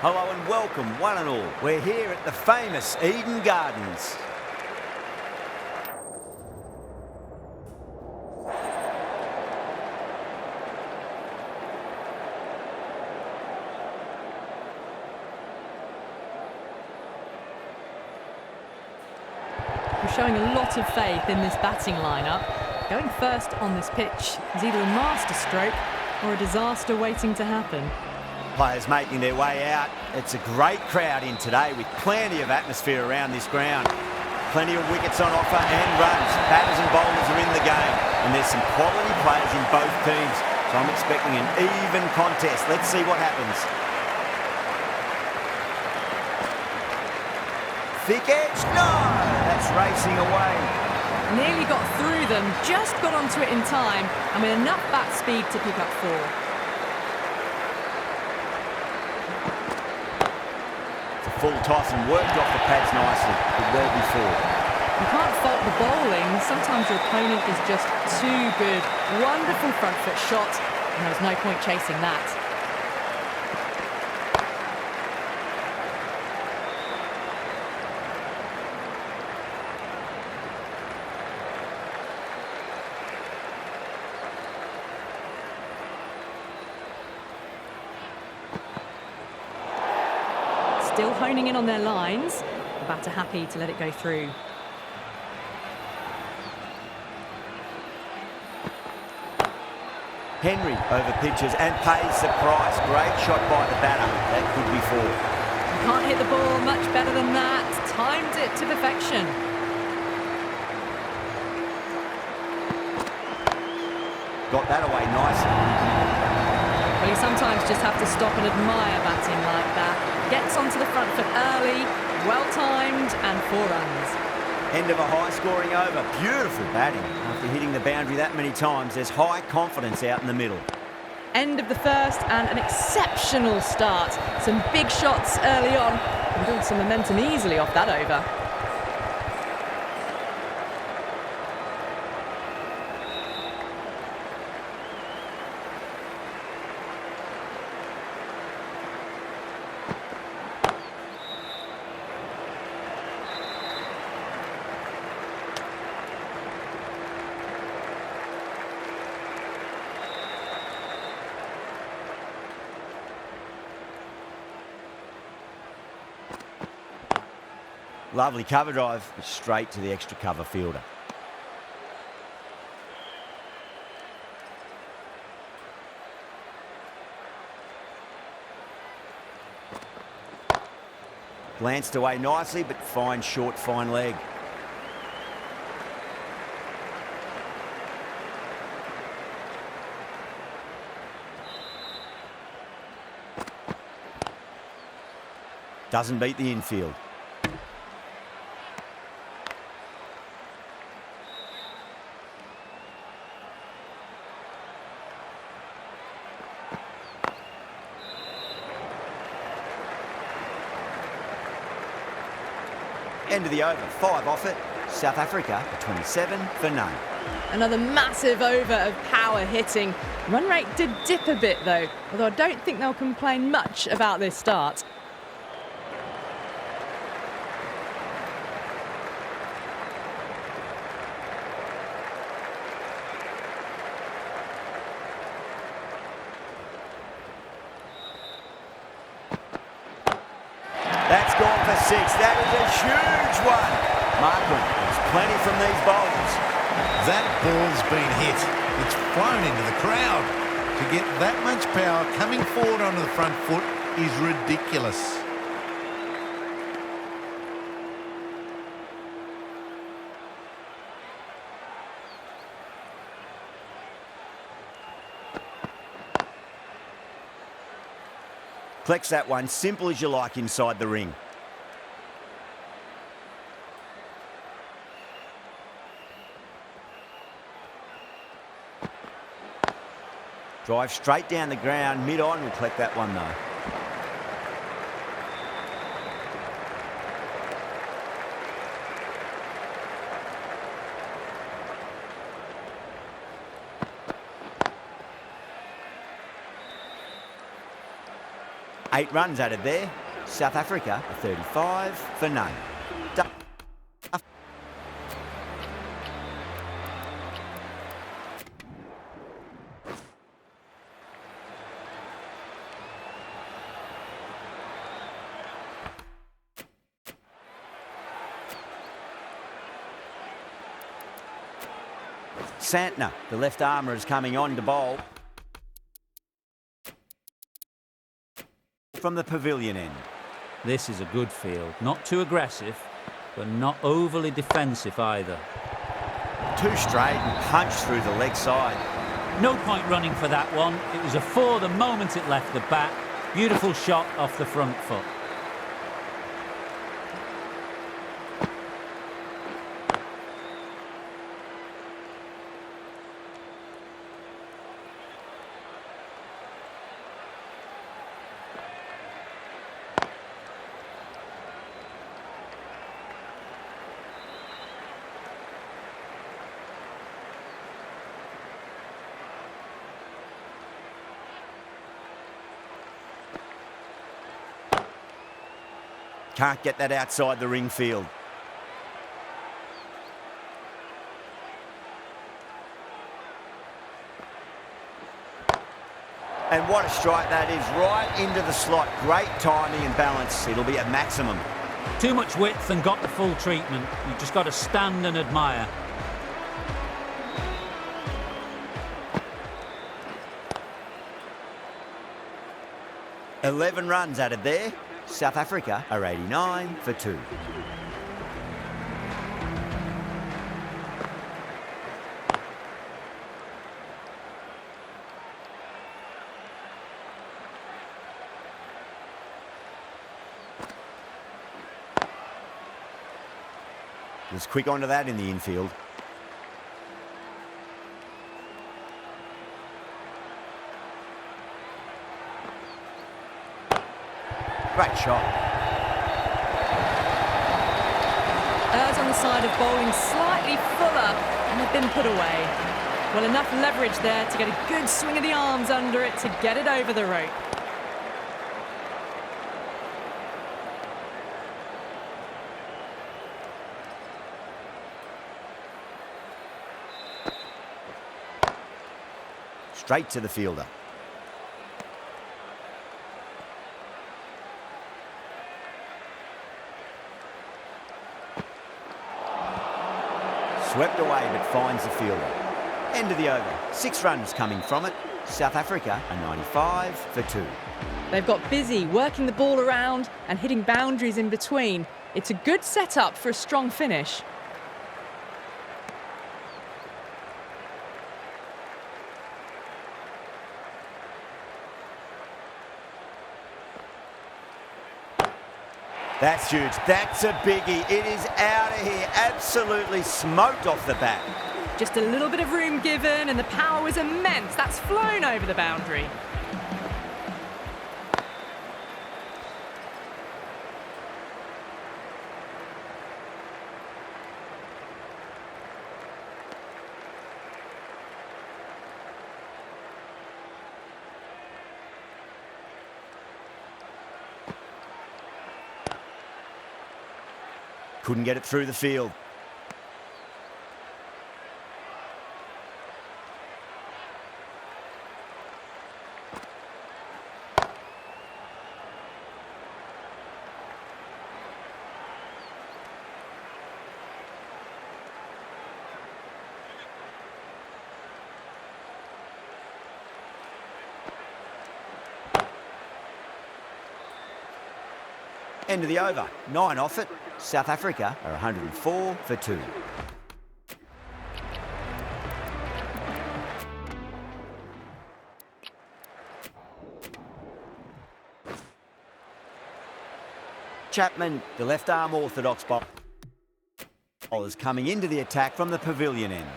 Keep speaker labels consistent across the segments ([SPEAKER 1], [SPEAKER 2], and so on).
[SPEAKER 1] Hello and welcome, one and all. We're here at the famous Eden Gardens.
[SPEAKER 2] We're showing a lot of faith in this batting lineup. Going first on this pitch is either a masterstroke or a disaster waiting to happen.
[SPEAKER 1] Players making their way out. It's a great crowd in today with plenty of atmosphere around this ground. Plenty of wickets on offer and runs. Batters and bowlers are in the game. And there's some quality players in both teams. So I'm expecting an even contest. Let's see what happens. Thick edge, no! That's racing away.
[SPEAKER 2] Nearly got through them, just got onto it in time, and with enough bat speed to pick up 4.
[SPEAKER 1] Full toss and worked off the pads nicely, but well before.
[SPEAKER 2] You can't fault the bowling. Sometimes your opponent is just too good. Wonderful front foot shot, and there was no point chasing that. Still honing in on their lines. The batter happy to let it go through.
[SPEAKER 1] Henry over pitches and pays the price. Great shot by the batter. That could be 4.
[SPEAKER 2] You can't hit the ball much better than that. Timed it to perfection.
[SPEAKER 1] Got that away nicely.
[SPEAKER 2] Well, you sometimes just have to stop and admire batting like that. Gets onto the front foot early, well-timed, and 4 runs.
[SPEAKER 1] End of a high-scoring over. Beautiful batting. After hitting the boundary that many times, there's high confidence out in the middle.
[SPEAKER 2] End of the first and an exceptional start. Some big shots early on and build some momentum easily off that over.
[SPEAKER 1] Lovely cover drive, straight to the extra cover fielder. Glanced away nicely, but fine short, fine leg. Doesn't beat the infield. End of the over, 5 off it. South Africa, 27 for none.
[SPEAKER 2] Another massive over of power hitting. Run rate did dip a bit though, although I don't think they'll complain much about this start.
[SPEAKER 1] That's gone for 6. That is a huge one. Markham, there's plenty from these bowlers.
[SPEAKER 3] That ball's been hit. It's flown into the crowd. To get that much power coming forward onto the front foot is ridiculous.
[SPEAKER 1] Collects that one, simple as you like inside the ring. Drive straight down the ground, mid-on, will collect that one though. 8 runs added there. South Africa are 35 for none. Santner, the left armour, is coming on to bowl from the pavilion end.
[SPEAKER 4] This is a good field. Not too aggressive, but not overly defensive either.
[SPEAKER 1] 2 straight and punched through the leg side.
[SPEAKER 4] No point running for that one. It was a 4 the moment it left the bat. Beautiful shot off the front foot.
[SPEAKER 1] Can't get that outside the ring field. And what a strike that is, right into the slot. Great timing and balance. It'll be at maximum.
[SPEAKER 4] Too much width and got the full treatment. You've just got to stand and admire.
[SPEAKER 1] "11 runs added there. South Africa are 89 for 2. Was quick onto that in the infield. Great shot.
[SPEAKER 2] Errs on the side of bowling slightly fuller and have been put away. Well, enough leverage there to get a good swing of the arms under it to get it over the rope.
[SPEAKER 1] Straight to the fielder. Swept away but finds the fielder. End of the over. 6 runs coming from it. South Africa are 95 for 2.
[SPEAKER 2] They've got busy working the ball around and hitting boundaries in between. It's a good setup for a strong finish.
[SPEAKER 1] That's huge. That's a biggie. It is out of here. Absolutely smoked off the bat.
[SPEAKER 2] Just a little bit of room given and the power was immense. That's flown over the boundary.
[SPEAKER 1] Couldn't get it through the field. End of the over. 9 off it. South Africa are 104 for 2. Chapman, the left arm orthodox bowlers coming into the attack from the pavilion end.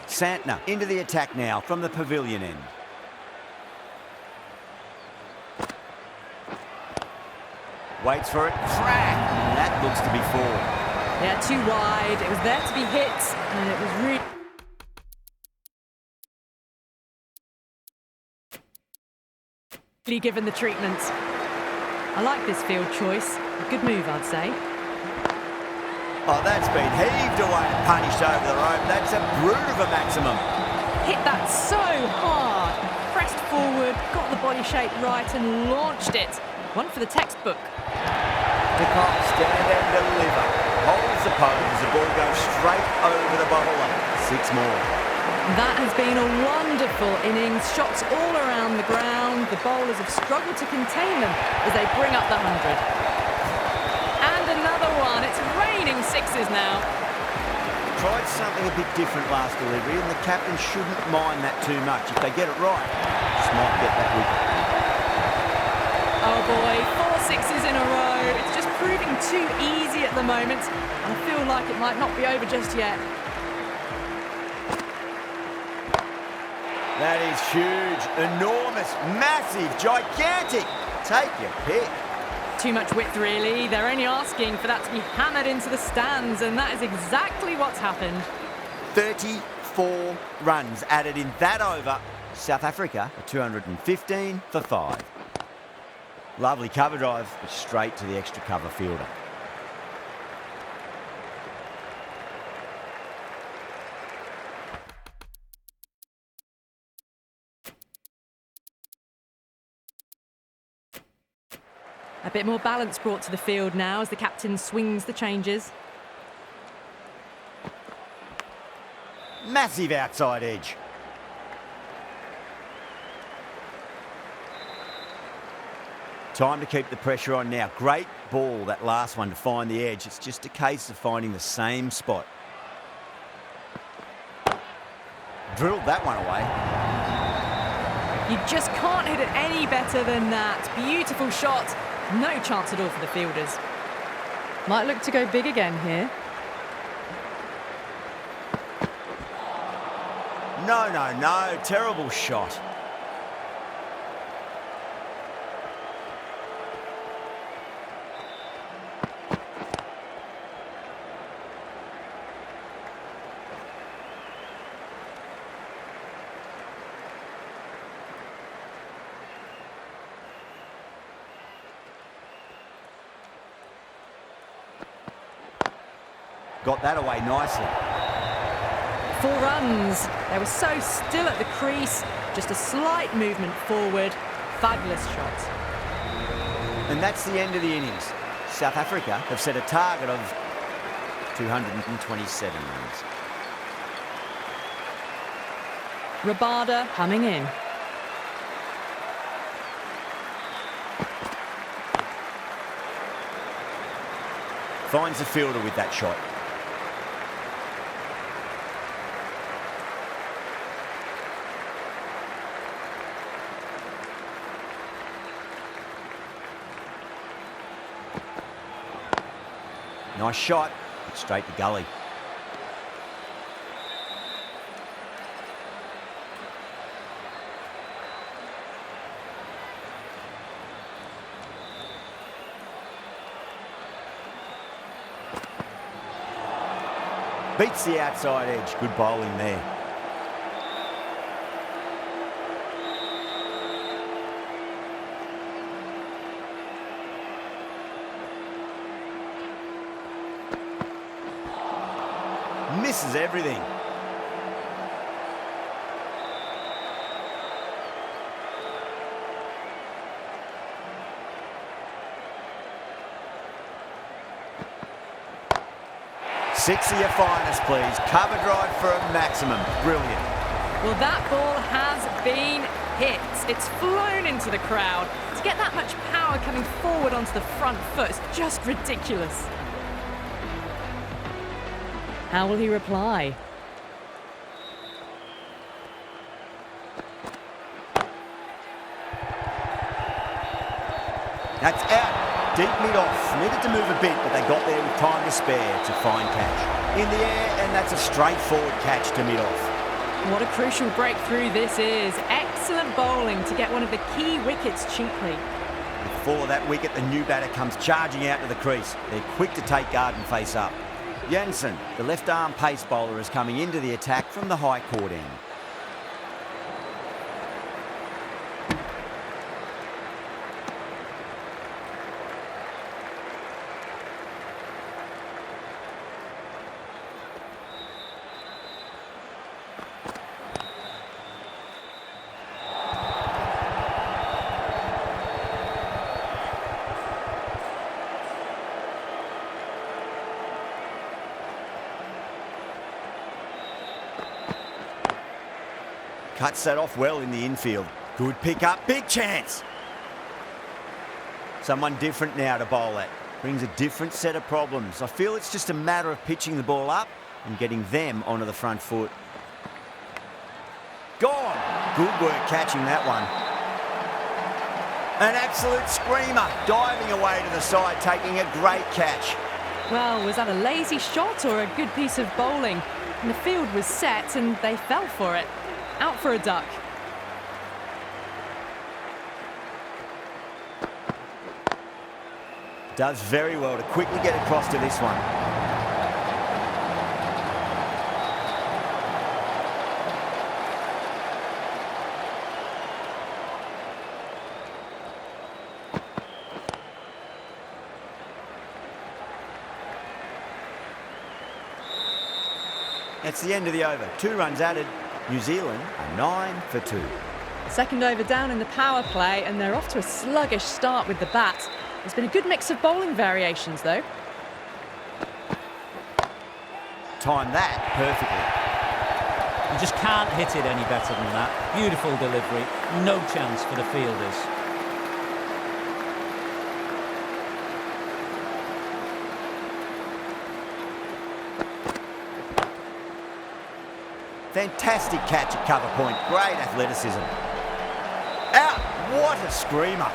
[SPEAKER 1] Santner into the attack now from the pavilion end. Waits for it, crack, and that looks to be 4.
[SPEAKER 2] Yeah, too wide. It was there to be hit and it was really Given the treatment. I like this field choice. A good move, I'd say.
[SPEAKER 1] Oh, that's been heaved away and punished over the rope. That's a brute of a maximum.
[SPEAKER 2] Hit that so hard. Pressed forward, got the body shape right and launched it. One for the textbook.
[SPEAKER 1] Pick up, stand and deliver. Holds the pose as the ball goes straight over the bowler. 6 more.
[SPEAKER 2] That has been a wonderful innings. Shots all around the ground. The bowlers have struggled to contain them as they bring up the 100. And another one. It's raining sixes now.
[SPEAKER 1] Tried something a bit different last delivery, and the captain shouldn't mind that too much. If they get it right, just might get that wicket.
[SPEAKER 2] Oh boy, 4 sixes in a row. It's just proving too easy at the moment. And I feel like it might not be over just yet.
[SPEAKER 1] That is huge, enormous, massive, gigantic. Take your pick.
[SPEAKER 2] Too much width, really. They're only asking for that to be hammered into the stands, and that is exactly what's happened.
[SPEAKER 1] 34 runs added in that over. South Africa are 215 for 5. Lovely cover drive, but straight to the extra cover fielder.
[SPEAKER 2] A bit more balance brought to the field now as the captain swings the changes.
[SPEAKER 1] Massive outside edge. Time to keep the pressure on now. Great ball, that last one, to find the edge. It's just a case of finding the same spot. Drilled that one away.
[SPEAKER 2] You just can't hit it any better than that. Beautiful shot. No chance at all for the fielders. Might look to go big again here.
[SPEAKER 1] No. Terrible shot. Got that away nicely.
[SPEAKER 2] 4 runs. They were so still at the crease. Just a slight movement forward. Fabulous shot.
[SPEAKER 1] And that's the end of the innings. South Africa have set a target of 227 runs.
[SPEAKER 2] Rabada coming in.
[SPEAKER 1] Finds the fielder with that shot. Nice shot, straight to gully. Beats the outside edge. Good bowling there. Misses everything. Six of your finest, please. Cover drive for a maximum. Brilliant.
[SPEAKER 2] Well, that ball has been hit. It's flown into the crowd. To get that much power coming forward onto the front foot is just ridiculous. How will he reply?
[SPEAKER 1] That's out. Deep mid-off. Needed to move a bit, but they got there with time to spare to find catch. In the air, and that's a straightforward catch to mid-off.
[SPEAKER 2] What a crucial breakthrough this is. Excellent bowling to get one of the key wickets cheaply.
[SPEAKER 1] Before that wicket, the new batter comes charging out to the crease. They're quick to take guard and face up. Jansen, the left-arm pace bowler, is coming into the attack from the high court end. Cuts that off well in the infield. Good pick up, big chance. Someone different now to bowl at. Brings a different set of problems. I feel it's just a matter of pitching the ball up and getting them onto the front foot. Gone. Good work catching that one. An absolute screamer, diving away to the side, taking a great catch.
[SPEAKER 2] Well, was that a lazy shot or a good piece of bowling? And the field was set and they fell for it. Out for a duck.
[SPEAKER 1] Does very well to quickly get across to this one. That's the end of the over. 2 runs added. New Zealand are 9 for 2.
[SPEAKER 2] Second over down in the power play, and they're off to a sluggish start with the bat. There's been a good mix of bowling variations, though.
[SPEAKER 1] Timed that perfectly.
[SPEAKER 4] You just can't hit it any better than that. Beautiful delivery. No chance for the fielders.
[SPEAKER 1] Fantastic catch at cover point. Great athleticism. Out. What a screamer.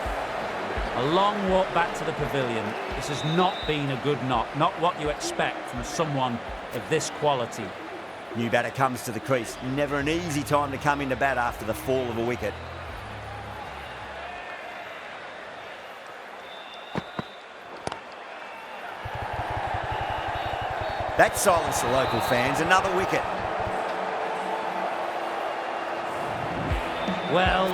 [SPEAKER 4] A long walk back to the pavilion. This has not been a good knock. Not what you expect from someone of this quality.
[SPEAKER 1] New batter comes to the crease. Never an easy time to come into bat after the fall of a wicket. That silenced the local fans. Another wicket.
[SPEAKER 4] Well,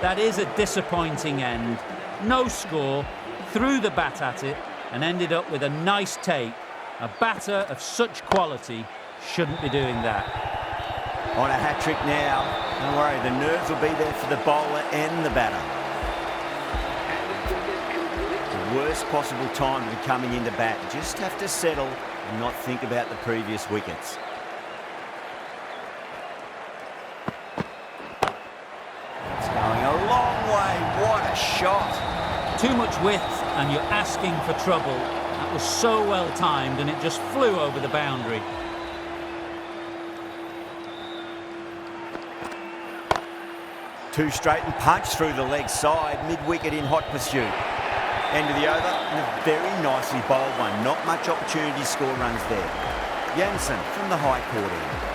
[SPEAKER 4] that is a disappointing end. No score, threw the bat at it and ended up with a nice take. A batter of such quality shouldn't be doing that.
[SPEAKER 1] On a hat-trick now. Don't worry, the nerves will be there for the bowler and the batter. The worst possible time to be coming into bat. Just have to settle and not think about the previous wickets. It's going a long way. What a shot.
[SPEAKER 4] Too much width and you're asking for trouble. That was so well timed and it just flew over the boundary.
[SPEAKER 1] Two straight and punch through the leg side, mid-wicket in hot pursuit. End of the over, and a very nicely bowled one. Not much opportunity to score runs there. Jansen from the high court end.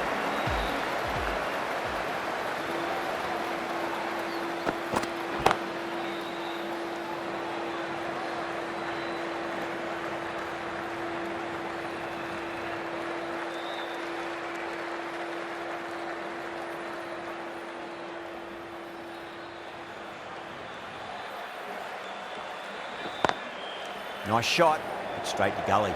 [SPEAKER 1] Nice shot, straight to gully.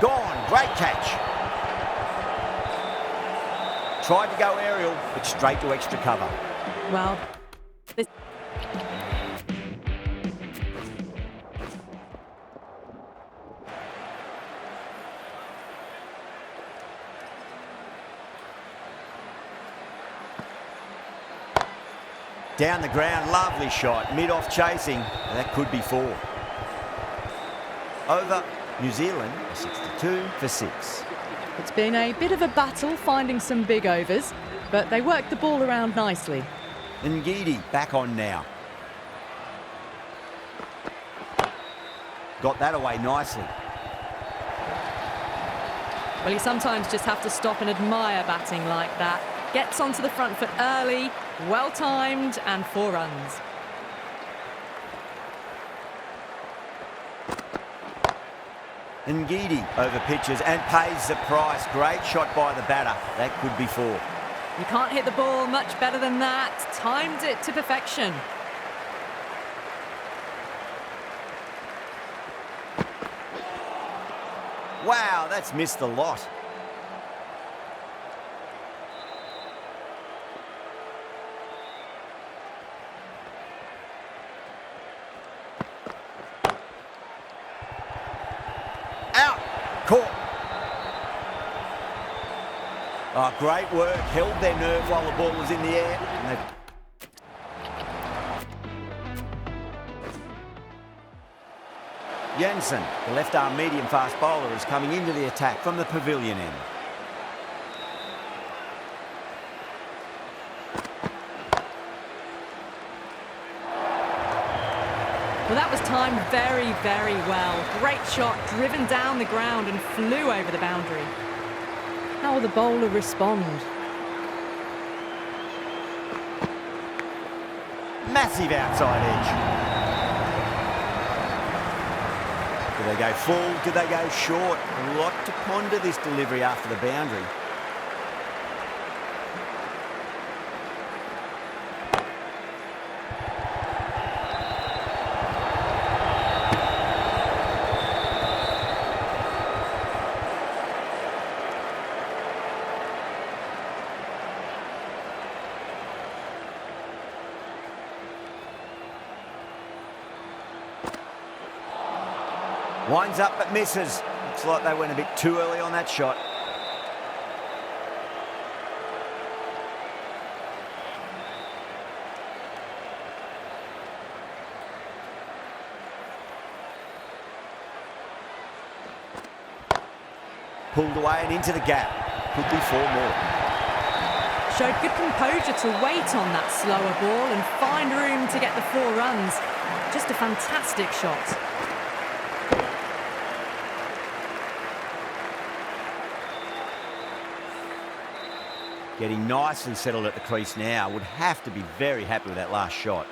[SPEAKER 1] Gone, great catch. Tried to go aerial, but straight to extra cover.
[SPEAKER 2] Well, this...
[SPEAKER 1] Down the ground, lovely shot. Mid-off chasing, that could be 4. Over, New Zealand are 62 for 6.
[SPEAKER 2] It's been a bit of a battle finding some big overs, but they worked the ball around nicely.
[SPEAKER 1] Ngidi back on now. Got that away nicely.
[SPEAKER 2] Well, you sometimes just have to stop and admire batting like that. Gets onto the front foot early, well-timed, and 4 runs.
[SPEAKER 1] Ngidi over pitches and pays the price. Great shot by the batter. That could be 4.
[SPEAKER 2] You can't hit the ball much better than that. Timed it to perfection.
[SPEAKER 1] Wow, that's missed the lot. Out. Caught. Oh, great work. Held their nerve while the ball was in the air. And Jensen, the left-arm medium-fast bowler, is coming into the attack from the pavilion end.
[SPEAKER 2] Well, that was timed very, very well. Great shot, driven down the ground and flew over the boundary. How will the bowler respond?
[SPEAKER 1] Massive outside edge. Do they go full? Do they go short? A lot to ponder this delivery after the boundary. Winds up but misses. Looks like they went a bit too early on that shot. Pulled away and into the gap. Could be 4 more.
[SPEAKER 2] Showed good composure to wait on that slower ball and find room to get the 4 runs. Just a fantastic shot.
[SPEAKER 1] Getting nicely settled at the crease now. Would have to be very happy with that last shot.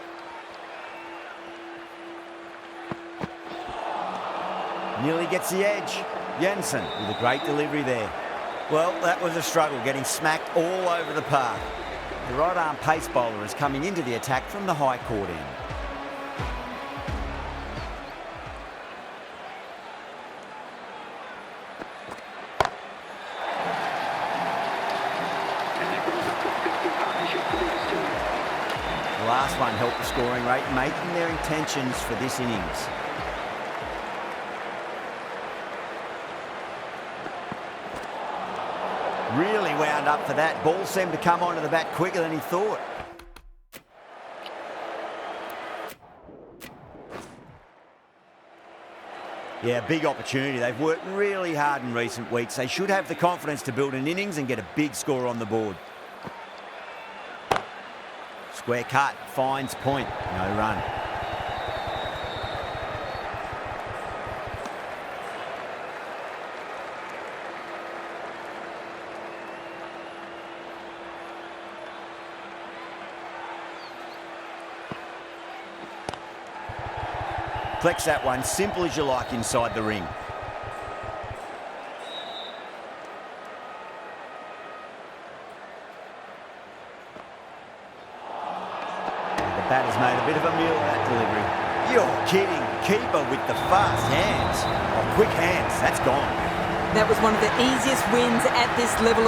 [SPEAKER 1] Nearly gets the edge. Jensen with a great delivery there. Well, that was a struggle, getting smacked all over the park. The right-arm pace bowler is coming into the attack from the high court end. The last one helped the scoring rate, making their intentions for this innings. Really wound up for that. Ball seemed to come onto the bat quicker than he thought. Yeah, big opportunity. They've worked really hard in recent weeks. They should have the confidence to build an innings and get a big score on the board. Square cut, finds point, no run. Flex that one, simple as you like inside the ring. The batter's made a bit of a meal of that delivery. You're kidding. Keeper with the fast hands. Oh, quick hands, that's gone.
[SPEAKER 5] That was one of the easiest wins at this level